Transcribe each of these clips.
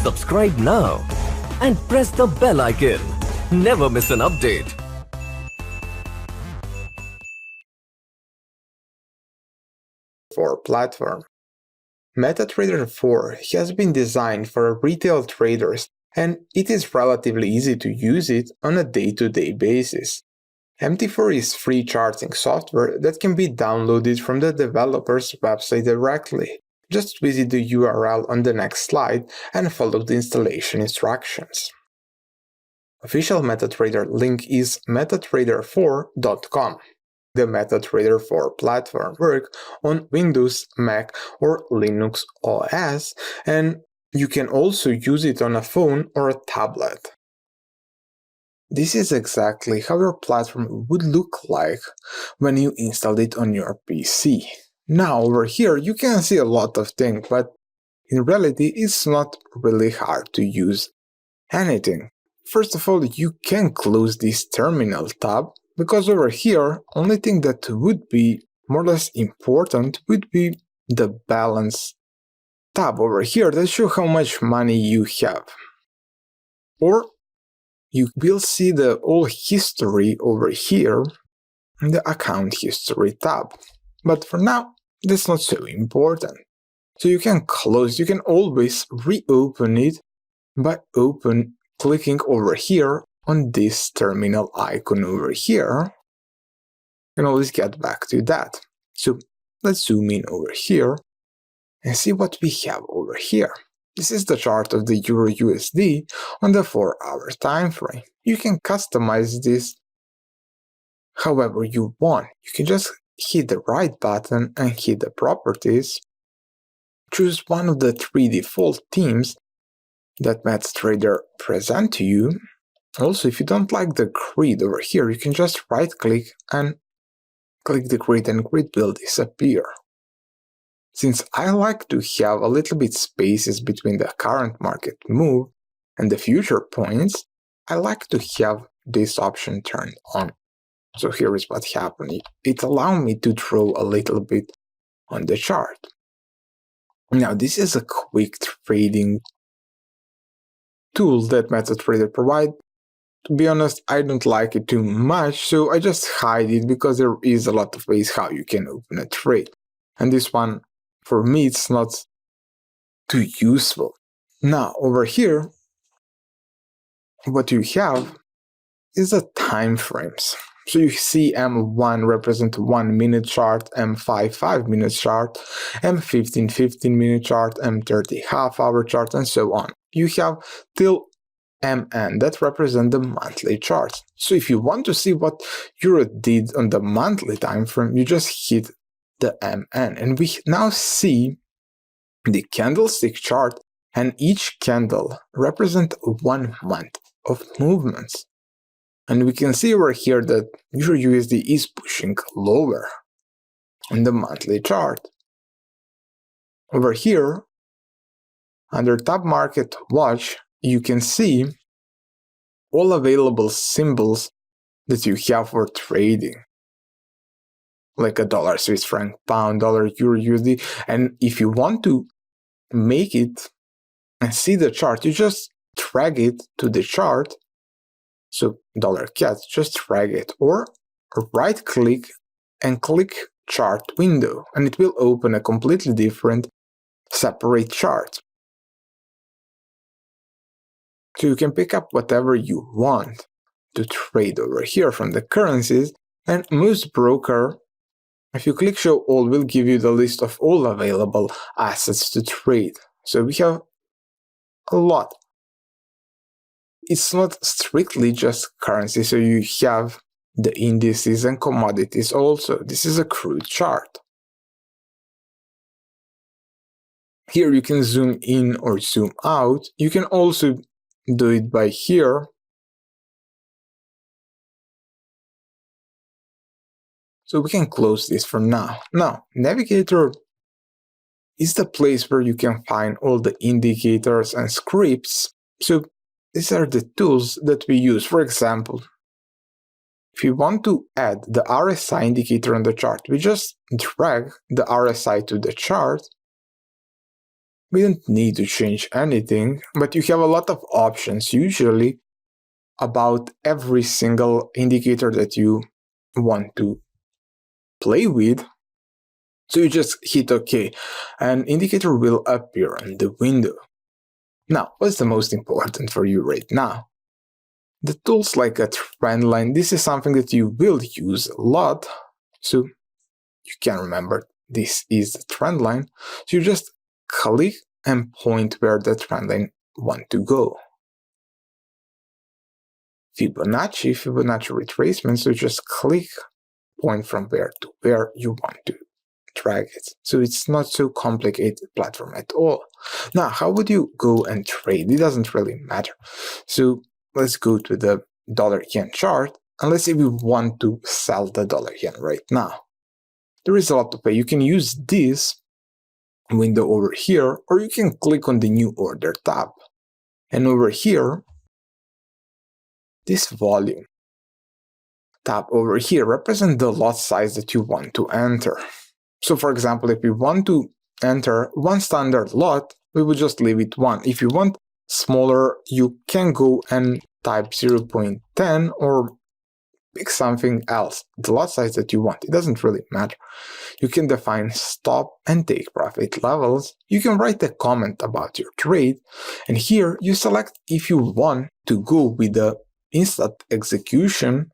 Subscribe now and press the bell icon. Never miss an update. Platform. Mete Trader 4 has been designed for retail traders, and it is relatively easy to use it on a day-to-day basis. MT4 is free charting software that can be downloaded from the developer's website directly. Just visit the URL on the next slide and follow the installation instructions. Official Mete Trader link is metatrader4.com. The Mete Trader 4 platform works on Windows, Mac, or Linux OS, and you can also use it on a phone or a tablet. This is exactly how your platform would look like when you installed it on your PC. Now over here you can see a lot of things, but in reality it's not really hard to use anything. First of all, you can close this terminal tab, because over here only thing that would be more or less important would be the balance tab over here that shows how much money you have. Or you will see the whole history over here in the account history tab. But for now, that's not so important. So you can close, you can always reopen it by clicking over here on this terminal icon over here. You can always get back to that. So let's zoom in over here and see what we have over here. This is the chart of the Euro USD on the 4-hour time frame. You can customize this however you want. You can just hit the right button and hit the properties. Choose one of the 3 default themes that Mete Trader present to you. Also, if you don't like the grid over here, you can just right click and click the grid and grid will disappear. Since I like to have a little bit spaces between the current market move and the future points, I like to have this option turned on. So here is what happened. It allowed me to draw a little bit on the chart. Now this is a quick trading tool that Mete Trader provides. To be honest, I don't like it too much, so I just hide it because there is a lot of ways how you can open a trade. And this one, for me, it's not too useful. Now, over here, what you have is the time frames. So you see M1 represent 1 minute chart, M5 5 minute chart, M15 15 minute chart, M30 half-hour chart, and so on. You have till MN that represent the monthly charts. So if you want to see what Euro did on the monthly time frame, you just hit the MN, and we now see the candlestick chart, and each candle represent 1 month of movements. And we can see over here that Euro USD is pushing lower on the monthly chart. Over here, under Tab Market Watch, you can see all available symbols that you have for trading, like a dollar, Swiss franc, pound, dollar, Euro USD. And if you want to make it and see the chart, you just drag it to the chart. So dollar CAD, just drag it, or right click and click chart window, and it will open a completely different separate chart. So you can pick up whatever you want to trade over here from the currencies, and most broker, if you click show all, will give you the list of all available assets to trade. So we have a lot. It's not strictly just currency, so you have the indices and commodities also. This is a crude chart. Here you can zoom in or zoom out. You can also do it by here. So we can close this for now. Now, Navigator is the place where you can find all the indicators and scripts. So these are the tools that we use. For example, if you want to add the RSI indicator on the chart, we just drag the RSI to the chart we don't need to change anything, but you have a lot of options usually about every single indicator that you want to play with. So you just hit OK. An indicator will appear in the window. Now, what's the most important for you right now? The tools like a trend line, this is something that you will use a lot. So you can remember this is the trend line. So you just click and point where the trend line want to go. Fibonacci retracement, so you just click, point from where to where you want to drag it. So it's not so complicated platform at all. Now, how would you go and trade? It doesn't really matter. So let's go to the dollar yen chart, and let's say we want to sell the dollar yen right now. There is a lot to pay. You can use this window over here, or you can click on the new order tab. And over here, this volume tab over here represents the lot size that you want to enter. So for example, if we want to enter one standard lot, we would just leave it 1. If you want smaller, you can go and type 0.10 or pick something else, the lot size that you want. It doesn't really matter. You can define stop and take profit levels. You can write a comment about your trade, and here you select if you want to go with the instant execution,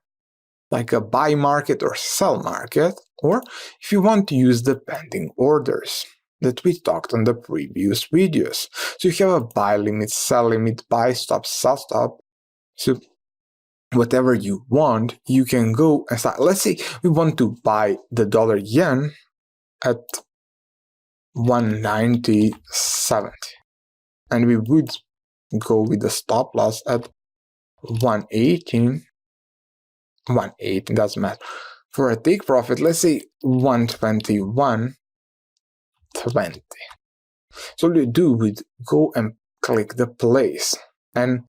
like a buy market or sell market, or if you want to use the pending orders that we talked on the previous videos. So you have a buy limit, sell limit, buy stop, sell stop. So whatever you want, you can go and start. Let's say we want to buy the dollar yen at 190.70, and we would go with the stop loss at 118. 118 doesn't matter. For a take profit, let's say 121.20. So all you do would go and click the place, and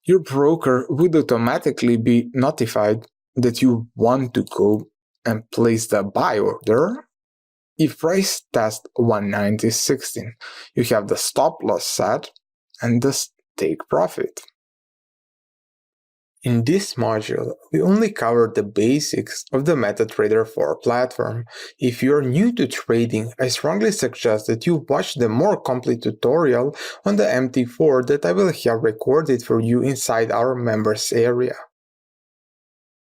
your broker would automatically be notified that you want to go and place the buy order. If price tests 190.16, you have the stop loss set and the take profit. In this module, we only covered the basics of the Mete Trader 4 platform. If you're new to trading, I strongly suggest that you watch the more complete tutorial on the MT4 that I will have recorded for you inside our members area.